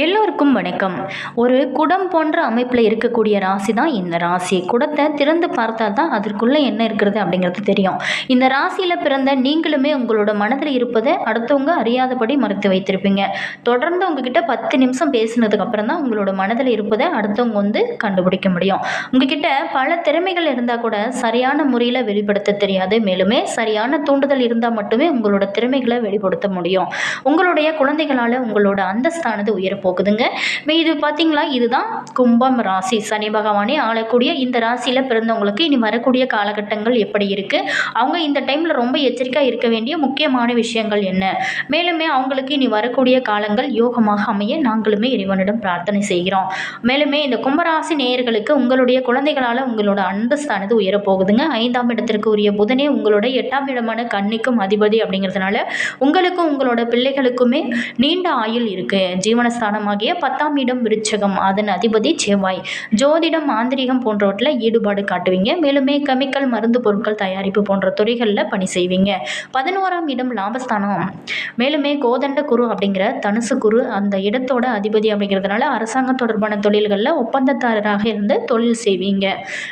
எல்லோருக்கும் வணக்கம். ஒரு குடம் போன்ற அமைப்பில் இருக்கக்கூடிய ராசி தான் இந்த ராசி. குடத்தை திறந்து பார்த்தா தான் அதற்குள்ளே என்ன இருக்கிறது அப்படிங்கிறது தெரியும். இந்த ராசியில் பிறந்த நீங்களுமே உங்களோட மனதில் இருப்பதை அடுத்தவங்க அறியாதபடி மறைத்து வைத்திருப்பீங்க. தொடர்ந்து உங்ககிட்ட 10 நிமிஷம் பேசினதுக்கு அப்புறம் தான் உங்களோட மனதில் இருப்பதை அடுத்தவங்க கண்டுபிடிக்க முடியும். உங்ககிட்ட பல திறமைகள் இருந்தால் கூட சரியான முறையில் வெளிப்படுத்த தெரியாது. மேலுமே சரியான தூண்டுதல் இருந்தால் மட்டுமே உங்களோட திறமைகளை வெளிப்படுத்த முடியும். உங்களுடைய குழந்தைகளால் உங்களோட அந்தஸ்தானது உயர போகுதுங்க. இது பார்த்தீங்களா, இதுதான் கும்பம் ராசி. சனி பகவானே ஆளக்கூடிய இந்த ராசியில் பிறந்தவங்களுக்கு இனி வரக்கூடிய காலகட்டங்கள் எப்படி இருக்கு, அவங்க இந்த டைமில் ரொம்ப எச்சரிக்கையாக இருக்க வேண்டிய முக்கியமான விஷயங்கள் என்ன, மேலுமே அவங்களுக்கு இனி வரக்கூடிய காலங்கள் யோகமாக அமைய நாங்களுமே இறைவனிடம் பிரார்த்தனை செய்கிறோம். மேலுமே இந்த கும்பராசி நேயர்களுக்கு உங்களுடைய குழந்தைகளால் உங்களோட அந்தஸ்தானது உயரப்போகுதுங்க. 5ஆம் இடத்திற்கு உரிய புதனே உங்களோட 8ஆம் இடமான கன்னிக்கும் அதிபதி அப்படிங்கிறதுனால உங்களுக்கும் உங்களோட பிள்ளைகளுக்குமே நீண்ட ஆயுள் இருக்கு. ஜீவனஸ்தானமாகிய 10ஆம் இடம் விருச்சகம், அதன் அதிபதி செவ்வாய். ஜோதிடம், மாந்திரிகம் போன்றவற்றில் ஈடுபாடு காட்டுவீங்க. மேலுமே கெமிக்கல், மருந்து பொருட்கள் தயாரிப்பு போன்ற துறைகளில் பணி செய்வீங்க. 11ஆம் இடம் லாபஸ்தானம். மேலுமே கோதண்ட குரு அப்படிங்கிற தனுசு குரு அந்த இடத்தோட அதிபதி அப்படிங்கிறதுனால அரசாங்க தொடர்பான தொழில்களில் ஒப்பந்ததாரராக இருந்து தொழில் செய்வீங்க.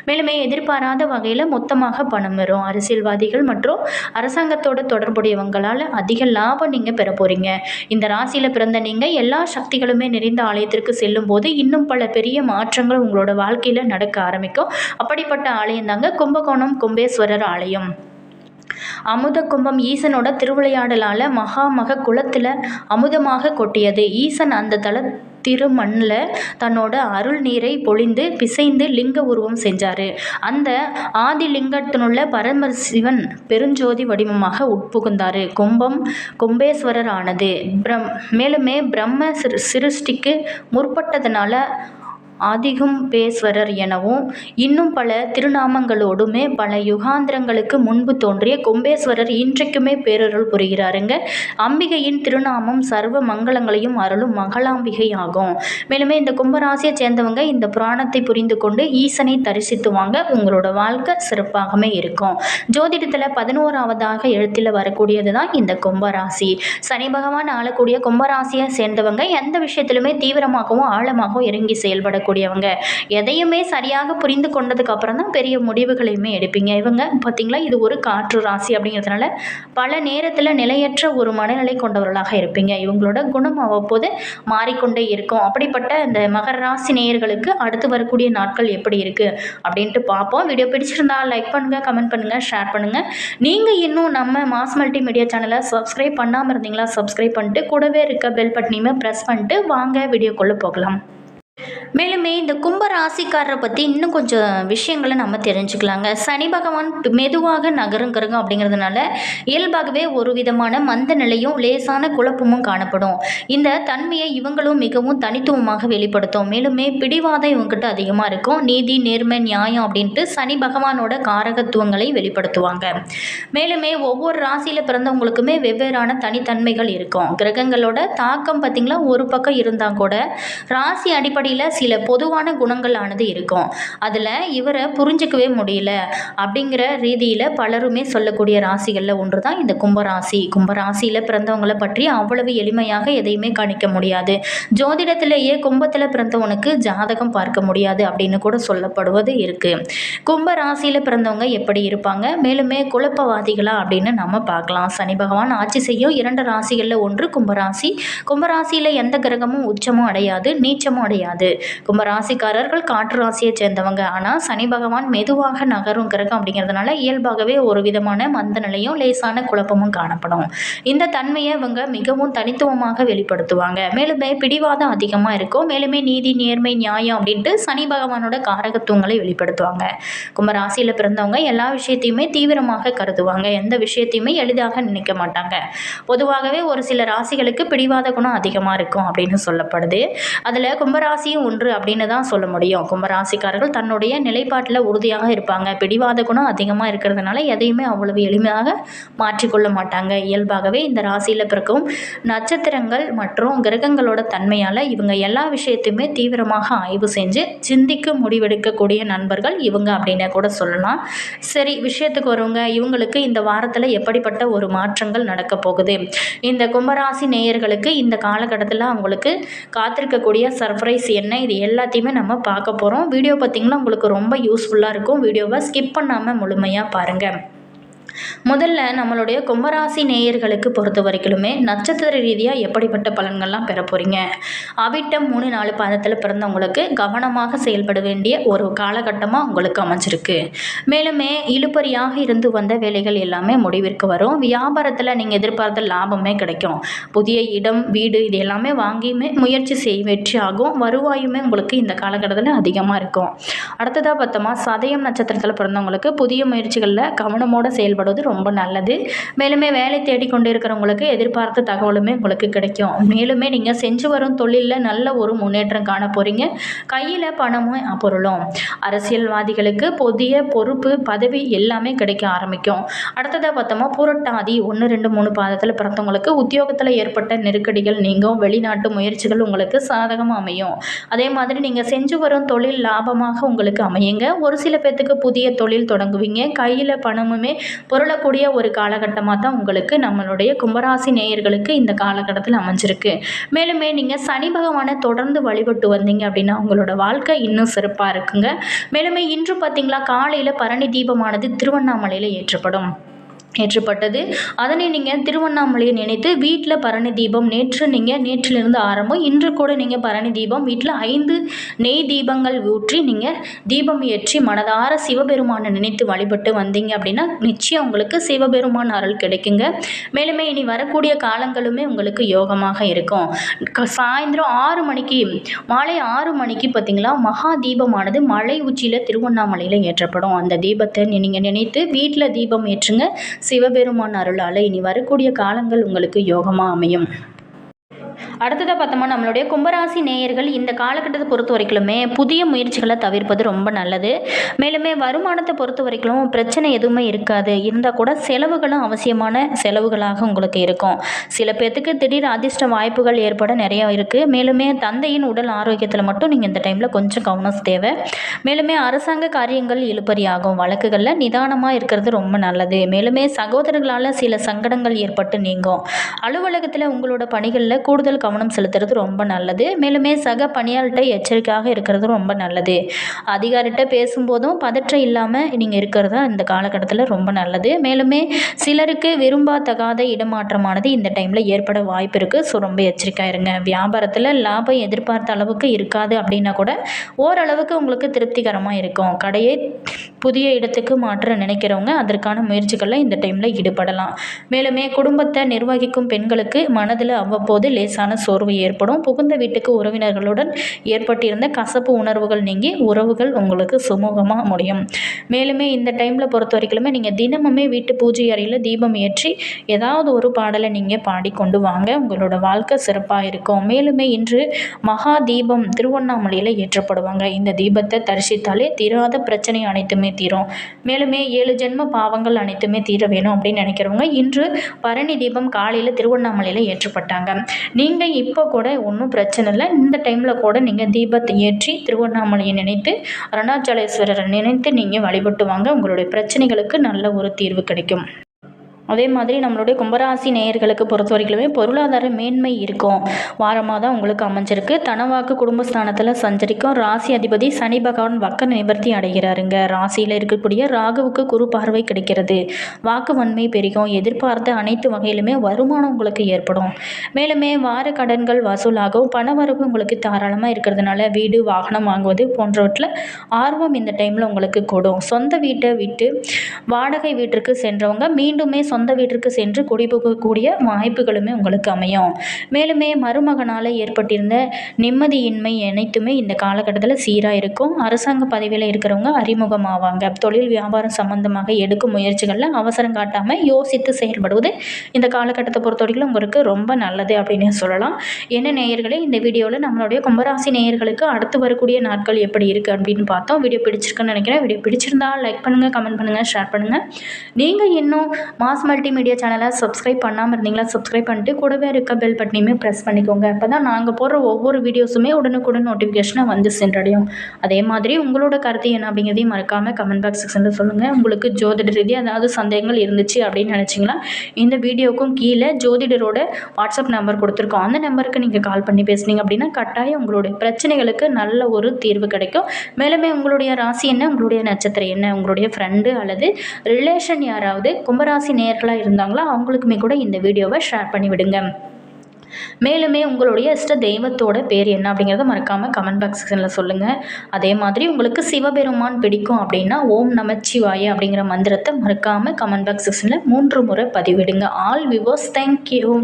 மேலுமே எதிர்பாராத வகையில் மொத்தமாக பணம் வரும். அரசியல்வாதிகள் மற்றும் அரசாங்கத்தோட தொடர்புடையவங்களால் அதிக லாபம் நீங்கள் பெற போறீங்க. இந்த ராசியில் பிறந்த நீங்கள் எல்லா சக்திகளுமே நிறைந்த ஆலயத்திற்கு செல்லும் போது இன்னும் பல பெரிய மாற்றங்கள் உங்களோட வாழ்க்கையில் நடக்க ஆரம்பிக்கும். அப்படிப்பட்ட ஆலயம் தாங்க கும்பகோணம் கும்பேஸ்வரர் ஆலயம். அமுத கும்பம் ஈசனோட திருவிளையாடலால் மகாமக குளத்தில் அமுதமாக கொட்டியது. ஈசன் அந்த திருமண்ணில் தன்னோட அருள் நீரை பொழிந்து பிசைந்து லிங்க உருவம் செஞ்சார். அந்த ஆதிலிங்கத்தினுள்ள பரமசிவன் பெருஞ்சோதி வடிவமாக உட்புகுந்தார். கும்பம் கும்பேஸ்வரர் ஆனது. மேலுமே பிரம்ம சிருஷ்டிக்கு முற்பட்டதுனால ஆதிகும்பேஸ்வரர் எனவும் இன்னும் பல திருநாமங்களோடுமே பல யுகாந்திரங்களுக்கு முன்பு தோன்றிய கும்பேஸ்வரர் இன்றைக்குமே பேரருள் புரிகிறாருங்க. அம்பிகையின் திருநாமம் சர்வ மங்களங்களையும் அருளும் மகளாம்பிகை ஆகும். மேலுமே இந்த கும்பராசியை சேர்ந்தவங்க இந்த புராணத்தை புரிந்து கொண்டு ஈசனை தரிசித்துவாங்க. உங்களோட வாழ்க்கை சிறப்பாகவே இருக்கும். ஜோதிடத்தில் 11ஆவதாக எழுத்தில் வரக்கூடியது தான் இந்த கும்பராசி. சனி பகவான் ஆளக்கூடிய கும்பராசியை சேர்ந்தவங்க எந்த விஷயத்திலுமே தீவிரமாகவும் ஆழமாகவும் இறங்கி செயல்படக்கூடிய எதையுமே சரியாக புரிந்து கொண்டதுக்கு அப்புறம் தான் பெரிய முடிவுகளையுமே எடுப்பீங்க. இவங்க பார்த்தீங்களா, இது ஒரு காற்று ராசி அப்படிங்கிறதுனால பல நேரத்தில் நிலையற்ற ஒரு மனநிலை கொண்டவர்களாக இருப்பீங்க. இவங்களோட குணம் அவ்வப்போது மாறிக்கொண்டே இருக்கும். அப்படிப்பட்ட இந்த மகர ராசி நேயர்களுக்கு அடுத்து வரக்கூடிய நாட்கள் எப்படி இருக்கு அப்படின்ட்டு பார்ப்போம். வீடியோ பிடிச்சிருந்தா லைக் பண்ணுங்க, கமெண்ட் பண்ணுங்க, ஷேர் பண்ணுங்க. நீங்க இன்னும் நம்ம மாஸ் மல்டி மீடியா சேனலை சப்ஸ்கிரைப் பண்ணாமல் இருந்தீங்களா, சப்ஸ்கிரைப் பண்ணிட்டு கூடவே இருக்க பெல் பட்டனையுமே ப்ரெஸ் பண்ணிட்டு வாங்க வீடியோக்குள்ளே போகலாம். மேலுமே இந்த கும்ப ராசிக்காரரை பற்றி இன்னும் கொஞ்சம் விஷயங்களை நம்ம தெரிஞ்சுக்கலாங்க. சனி பகவான் மெதுவாக நகருங்கிறங்க அப்படிங்கிறதுனால இயல்பாகவே ஒரு விதமான மந்த நிலையும் லேசான குழப்பமும் காணப்படும். இந்த தன்மையை இவங்களும் மிகவும் தனித்துவமாக வெளிப்படுத்தும். மேலுமே பிடிவாதம் இவங்ககிட்ட அதிகமாக இருக்கும். நீதி, நேர்மை, நியாயம் அப்படின்ட்டு சனி பகவானோட காரகத்துவங்களை வெளிப்படுத்துவாங்க. மேலுமே ஒவ்வொரு ராசியில் பிறந்தவங்களுக்குமே வெவ்வேறான தனித்தன்மைகள் இருக்கும். கிரகங்களோட தாக்கம் பார்த்திங்களா ஒரு பக்கம் இருந்தால் கூட ராசி அடிப்படையில் சில பொதுவான குணங்கள் ஆனது இருக்கும். அதில் இவரை புரிஞ்சிக்கவே முடியல அப்படிங்கிற ரீதியில் பலருமே சொல்லக்கூடிய ராசிகளில் ஒன்று தான் இந்த கும்பராசி. கும்பராசியில் பிறந்தவங்களை பற்றி அவ்வளவு எளிமையாக எதையுமே கணிக்க முடியாது. ஜோதிடத்திலேயே கும்பத்தில் பிறந்தவனுக்கு ஜாதகம் பார்க்க முடியாது அப்படின்னு கூட சொல்லப்படுவது இருக்குது. கும்பராசியில் பிறந்தவங்க எப்படி இருப்பாங்க, மேலுமே குழப்பவாதிகளா அப்படின்னு நம்ம பார்க்கலாம். சனி பகவான் ஆட்சி செய்யும் 2 ராசிகளில் ஒன்று கும்பராசி. கும்பராசியில் எந்த கிரகமும் உச்சமும் அடையாது, நீச்சமும் அடையாது. கும்பராசிக்காரர்கள் காற்று ராசியை சேர்ந்தவங்க. ஆனால் சனி பகவான் மெதுவாக நகரும் கிரகம் அப்படிங்கிறதுனால இயல்பாகவே ஒரு விதமான மந்த நிலையும் லேசான குழப்பமும் காணப்படும். இந்த தன்மையை இவங்க மிகவும் தனித்துவமாக வெளிப்படுத்துவாங்க. மேலுமே பிடிவாதம் அதிகமாக இருக்கும். மேலுமே நீதி, நேர்மை, நியாயம் அப்படின்ட்டு சனி பகவானோட காரகத்துவங்களை வெளிப்படுத்துவாங்க. கும்பராசியில் பிறந்தவங்க எல்லா விஷயத்தையுமே தீவிரமாக கருதுவாங்க. எந்த விஷயத்தையுமே எளிதாக நினைக்க மாட்டாங்க. பொதுவாகவே ஒரு சில ராசிகளுக்கு பிடிவாத குணம் அதிகமாக இருக்கும் அப்படின்னு சொல்லப்படுது. அதில் கும்பராசியும் ஒன்று ஒன்று அப்படின்னு தான் சொல்ல முடியும். கும்பராசிக்காரர்கள் தன்னுடைய நிலைப்பாட்டில் உறுதியாக இருப்பாங்க. பிடிவாத குணம் அதிகமாக இருக்கிறதுனால எதையுமே அவ்வளவு எளிமையாக மாற்றிக்கொள்ள மாட்டாங்க. இயல்பாகவே இந்த ராசியில் பிறக்கும் நட்சத்திரங்கள் மற்றும் கிரகங்களோட தன்மையால் இவங்க எல்லா விஷயத்தையுமே தீவிரமாக ஆய்வு செஞ்சு சிந்திக்க முடிவெடுக்கக்கூடிய நண்பர்கள் இவங்க அப்படின்னு கூட சொல்லலாம். சரி, விஷயத்துக்கு வருவங்க. இவங்களுக்கு இந்த வாரத்தில் எப்படிப்பட்ட ஒரு மாற்றங்கள் நடக்க போகுது, இந்த கும்பராசி நேயர்களுக்கு இந்த காலகட்டத்தில் அவங்களுக்கு காத்திருக்கக்கூடிய சர்ப்ரைஸ் என்ன, இது எல்லாத்தையுமே நம்ம பார்க்க போகிறோம். வீடியோ பார்த்திங்கன்னா உங்களுக்கு ரொம்ப யூஸ்ஃபுல்லாக இருக்கும். வீடியோவை ஸ்கிப் பண்ணாமல் முழுமையாக பாருங்கள். முதல்ல நம்மளுடைய கும்பராசி நேயர்களுக்கு பொறுத்த வரைக்குமே நட்சத்திர ரீதியாக எப்படிப்பட்ட பலன்கள்லாம் பெற போகிறீங்க. அவிட்டம் 3-4 பாதத்தில் பிறந்தவங்களுக்கு கவனமாக செயல்பட வேண்டிய ஒரு காலகட்டமாக உங்களுக்கு அமைஞ்சிருக்கு. மேலுமே இழுபறியாக இருந்து வந்த வேலைகள் எல்லாமே முடிவிற்கு வரும். வியாபாரத்தில் நீங்கள் எதிர்பார்த்த லாபமே கிடைக்கும். புதிய இடம், வீடு இது எல்லாமே வாங்கியுமே முயற்சி வெற்றி ஆகும். வருவாயுமே உங்களுக்கு இந்த காலகட்டத்தில் அதிகமாக இருக்கும். அடுத்ததாக பார்த்தோமா, சதயம் நட்சத்திரத்தில் பிறந்தவங்களுக்கு புதிய முயற்சிகளில் கவனமோடு செயல்படுவது ரொம்ப நல்லது. மேலுமே வேலை தேடிக்கொண்டு இருக்கிறவங்களுக்கு எதிர்பார்த்த தகவலுமே உங்களுக்கு கிடைக்கும். மேலுமே நீங்கள் செஞ்சு வரும் தொழிலில் நல்ல ஒரு முன்னேற்றம் காண போகிறீங்க. கையில் பணமும் பொருளும். அரசியல்வாதிகளுக்கு புதிய பொறுப்பு, பதவி எல்லாமே கிடைக்க ஆரம்பிக்கும். அடுத்ததாக பார்த்தோமா, புரட்டாதி 1-2-3 பாதத்தில் பிறந்தவங்களுக்கு உத்தியோகத்தில் ஏற்பட்ட நெருக்கடிகள் நீங்கும். வெளிநாட்டு முயற்சிகள் உங்களுக்கு சாதகமாக அமையும். அதே மாதிரி நீங்கள் செஞ்சு வரும் தொழில் லாபமாக உங்களுக்கு அமையுங்க. ஒரு சில பேர்த்துக்கு புதிய தொழில் தொடங்குவீங்க. கையில் பணமுமே புரளக்கூடிய ஒரு காலகட்டமாக தான் உங்களுக்கு நம்மளுடைய கும்பராசி நேயர்களுக்கு இந்த காலகட்டத்தில் அமைஞ்சிருக்கு. மேலுமே நீங்கள் சனி பகவானை தொடர்ந்து வழிபட்டு வந்தீங்க அப்படின்னா உங்களோட வாழ்க்கை இன்னும் சிறப்பாக இருக்குங்க. மேலுமே இன்று பார்த்தீங்களா, காலையில் பரணி தீபமானது திருவண்ணாமலையில் ஏற்றப்பட்டது. அதனை நீங்கள் திருவண்ணாமலையை நினைத்து வீட்டில் பரணி தீபம் நேற்றிலிருந்து ஆரம்பம். இன்று கூட நீங்கள் பரணி தீபம் வீட்டில் 5 நெய் தீபங்கள் ஊற்றி நீங்கள் தீபம் ஏற்றி மனதார சிவபெருமானை நினைத்து வழிபட்டு வந்தீங்க அப்படின்னா நிச்சயம் உங்களுக்கு சிவபெருமான் அருள் கிடைக்குங்க. மேலுமே இனி வரக்கூடிய காலங்களுமே உங்களுக்கு யோகமாக இருக்கும். சாயந்தரம் 6 மணிக்கு, மாலை 6 மணிக்கு பார்த்தீங்களா, மகா தீபமானது மலை உச்சியில் திருவண்ணாமலையில் ஏற்றப்படும். அந்த தீபத்தை நீங்கள் நினைத்து வீட்டில் தீபம் ஏற்றுங்க. சிவபெருமான் அருளால் இனி வரக்கூடிய காலங்கள் உங்களுக்கு யோகமாக அமையும். அடுத்ததாக பார்த்தோம்னா, நம்மளுடைய கும்பராசி நேயர்கள் இந்த காலகட்டத்தை பொறுத்த வரைக்குமே புதிய முயற்சிகளை தவிர்ப்பது ரொம்ப நல்லது. மேலுமே வருமானத்தை பொறுத்த வரைக்கும் பிரச்சனை எதுவுமே இருக்காது. இருந்தால் கூட செலவுகளும் அவசியமான செலவுகளாக உங்களுக்கு இருக்கும். சில பேர்த்துக்கு திடீர் அதிர்ஷ்ட வாய்ப்புகள் ஏற்பட நிறையா இருக்குது. மேலுமே தந்தையின் உடல் ஆரோக்கியத்தில் மட்டும் நீங்கள் இந்த டைமில் கொஞ்சம் கவனம் தேவை. மேலுமே அரசாங்க காரியங்கள் இழுபறியாகும். வழக்குகளில் நிதானமாக இருக்கிறது ரொம்ப நல்லது. மேலுமே சகோதரர்களால் சில சங்கடங்கள் ஏற்பட்டு நீங்கும். அலுவலகத்தில் உங்களோட பணிகளில் கூடுதல் கவனம் செலுத்துறது ரொம்ப நல்லது. மேலுமே சக பணியாளர்கிட்ட எச்சரிக்கையாக இருக்கிறது ரொம்ப நல்லது. அதிகாரிகிட்ட பேசும்போதும் பதற்றம் இல்லாமல் நீங்கள் இருக்கிறது இந்த காலகட்டத்தில் ரொம்ப நல்லது. மேலுமே சிலருக்கு விரும்பத்தகாத இடமாற்றமானது இந்த டைமில் ஏற்பட வாய்ப்பு இருக்குது. ஸோ ரொம்ப எச்சரிக்கையாக இருங்க. வியாபாரத்தில் லாபம் எதிர்பார்த்த அளவுக்கு இருக்காது அப்படின்னா கூட ஓரளவுக்கு உங்களுக்கு திருப்திகரமாக இருக்கும். கடையை புதிய இடத்துக்கு மாற்ற நினைக்கிறவங்க அதற்கான முயற்சிகளில் இந்த டைமில் ஈடுபடலாம். மேலுமே குடும்பத்தை நிர்வகிக்கும் பெண்களுக்கு மனதில் அவ்வப்போது லேசான சோர்வு ஏற்படும். புகுந்த வீட்டுக்கு உறவினர்களுடன் ஏற்பட்டிருந்த கசப்பு உணர்வுகள் நீங்கி உறவுகள் உங்களுக்கு சுமூகமாக முடியும். மேலுமே இந்த டைமில் பொறுத்த வரைக்குமே நீங்கள் தினமுமே வீட்டு பூஜை அறையில் தீபம் ஏற்றி ஏதாவது ஒரு பாடலை நீங்கள் பாடிக்கொண்டு வாங்க. உங்களோட வாழ்க்கை சிறப்பாக இருக்கும். மேலுமே இன்று மகா தீபம் திருவண்ணாமலையில் ஏற்றப்படுவாங்க. இந்த தீபத்தை தரிசித்தாலே தீராத பிரச்சனை அனைத்துமே தீரும். மேலுமே 7 ஜென்ம பாவங்கள் அனைத்துமே தீர வேணும் அப்படின்னு நினைக்கிறவங்க இன்று பரணி தீபம் காலையில் திருவண்ணாமலையில் ஏற்றப்பட்டாங்க. நீங்கள் இப்போ கூட ஒன்றும் பிரச்சனை இல்லை. இந்த டைமில் கூட நீங்கள் தீபத்தை ஏற்றி திருவண்ணாமலையை நினைத்து அருணாச்சலேஸ்வரரை நினைத்து நீங்கள் வழிபட்டு வாங்க. உங்களுடைய பிரச்சனைகளுக்கு நல்ல ஒரு தீர்வு கிடைக்கும். அதே மாதிரி நம்மளுடைய கும்பராசி நேயர்களுக்கு பொறுத்த வரைக்குமே பொருளாதார மேன்மை இருக்கும். வாரமாக தான் உங்களுக்கு அமைஞ்சிருக்கு. தனவாக்கு குடும்பஸ்தானத்தில் சஞ்சரிக்கும். ராசி அதிபதி சனி பகவான் வக்க நிவர்த்தி அடைகிறாருங்க. ராசியில் இருக்கக்கூடிய ராகுவுக்கு குரு பார்வை கிடைக்கிறது. வாக்கு வன்மை பெருகும். எதிர்பார்த்த அனைத்து வகையிலுமே வருமானம் உங்களுக்கு ஏற்படும். மேலுமே வார கடன்கள் வசூலாகும். பணவரவு உங்களுக்கு தாராளமாக இருக்கிறதுனால வீடு வாகனம் வாங்குவது போன்றவற்றில் ஆர்வம் இந்த டைமில் உங்களுக்கு கூடும். சொந்த வீட்டை விட்டு வாடகை வீட்டிற்கு சென்றவங்க மீண்டுமே சொந்த வீட்டிற்கு சென்று குடிபுகக்கூடிய வாய்ப்புகளுமே உங்களுக்கு அமையும். மேலுமே மருமகனால் ஏற்பட்டிருந்த நிம்மதியின்மை அனைத்துமே இந்த காலகட்டத்தில் சீராக இருக்கும். அரசாங்க பதவியில் இருக்கிறவங்க அறிமுகமாவாங்க. தொழில் வியாபாரம் சம்பந்தமாக எடுக்கும் முயற்சிகளில் அவசரம் காட்டாமல் யோசித்து செயல்படுவது இந்த காலகட்டத்தை பொறுத்த வரைக்கும் உங்களுக்கு ரொம்ப நல்லது அப்படின்னு சொல்லலாம். என்ன நேயர்களே, இந்த வீடியோவில் நம்மளுடைய கும்பராசி நேயர்களுக்கு அடுத்து வரக்கூடிய நாட்கள் எப்படி இருக்குது அப்படின்னு பார்த்தோம். வீடியோ பிடிச்சிருக்குன்னு நினைக்கிறேன். வீடியோ பிடிச்சிருந்தா லைக் பண்ணுங்கள், கமெண்ட் பண்ணுங்கள், ஷேர் பண்ணுங்கள். நீங்கள் இன்னும் மாஸ் மல்டிமீடியா சேனலை சப்ஸ்கிரைப் பண்ணாமல் இருந்தீங்களா சப்ஸ்கிரைப் பண்ணிட்டு கூடவே இருக்க பெல் பட்டனையுமே ப்ரெஸ் பண்ணிக்கோங்க. அப்போ தான் நாங்கள் போடுற ஒவ்வொரு வீடியோஸுமே உடனுக்குடன் நோட்டிஃபிகேஷனை வந்து சென்றடையும். அதே மாதிரி உங்களோட கருத்து என்ன அப்படிங்கிறதையும் மறக்காமல் கமெண்ட் பாக்ஸ் செக்ஷனில் சொல்லுங்கள். உங்களுக்கு ஜோதிட ரீதியாக ஏதாவது சந்தேகங்கள் இருந்துச்சு அப்படின்னு நினச்சிங்களா, இந்த வீடியோக்கும் கீழே ஜோதிடரோட வாட்ஸ்அப் நம்பர் கொடுத்துருக்கோம். அந்த நம்பருக்கு நீங்கள் கால் பண்ணி பேசுனீங்க அப்படின்னா கட்டாயம் உங்களுடைய பிரச்சனைகளுக்கு நல்ல ஒரு தீர்வு கிடைக்கும். மேலுமே உங்களுடைய ராசி என்ன, உங்களுடைய நட்சத்திரம் என்ன, உங்களுடைய ஃப்ரெண்டு அல்லது ரிலேஷன் யாராவது கும்பராசி நேயர்களாக இருந்தாங்களோ அவங்களுக்குமே கூட இந்த வீடியோவை ஷேர் பண்ணி விடுங்க. மேலுமே உங்களுடைய இஷ்ட தெய்வத்தோட பேர் என்ன அப்படிங்கிறத மறக்காமல் கமெண்ட் பாக்ஸ் செக்ஷனில் சொல்லுங்கள். அதே மாதிரி உங்களுக்கு சிவபெருமான் பிடிக்கும் அப்படின்னா ஓம் நமச்சிவாய அப்படிங்கிற மந்திரத்தை மறக்காமல் கமெண்ட் பாக்ஸ் செக்ஷனில் 3 முறை பதிவிடுங்க. All viewers, thank you.